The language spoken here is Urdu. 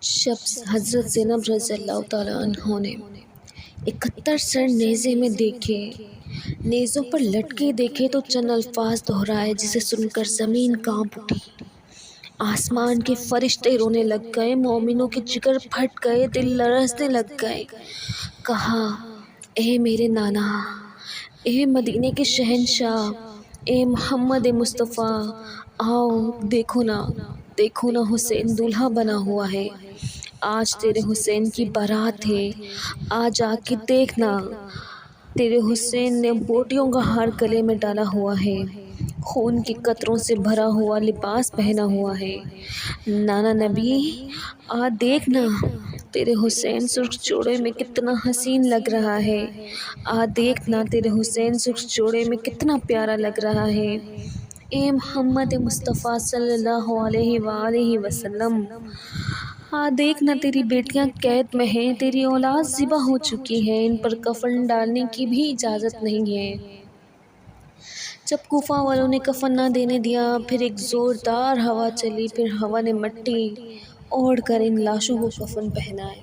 جب حضرت زینب رضی اللہ تعالیٰ عنہ نے 71 سر نیزے میں دیکھے، نیزوں پر لٹکے دیکھے تو چند الفاظ دہرائے جسے سن کر زمین کانپ اٹھی، آسمان کے فرشتے رونے لگ گئے، مومنوں کے جگر پھٹ گئے، دل لرزنے لگ گئے۔ کہا، اے میرے نانا، اے مدینے کے شہنشاہ، اے محمد مصطفیٰ، آؤ دیکھو نا حسین دولہا بنا ہوا ہے، آج تیرے حسین کی بارات ہے، آج آ کے دیکھنا، تیرے حسین نے بوٹیوں کا ہار گلے میں ڈالا ہوا ہے، خون کے قطروں سے بھرا ہوا لباس پہنا ہوا ہے، نانا نبی آ دیکھنا، تیرے حسین سرخ جوڑے میں کتنا حسین لگ رہا ہے، آ دیکھنا تیرے حسین سرخ جوڑے میں کتنا پیارا لگ رہا ہے، اے محمد مصطفیٰ صلی اللہ علیہ وآلہ وسلم، دیکھنا تیری بیٹیاں قید میں ہیں، تیری اولاد ذبح ہو چکی ہے، ان پر کفن ڈالنے کی بھی اجازت نہیں ہے۔ جب کوفہ والوں نے کفن نہ دینے دیا، پھر ایک زوردار ہوا چلی، پھر ہوا نے مٹی اوڑھ کر ان لاشوں کو کفن پہنائے۔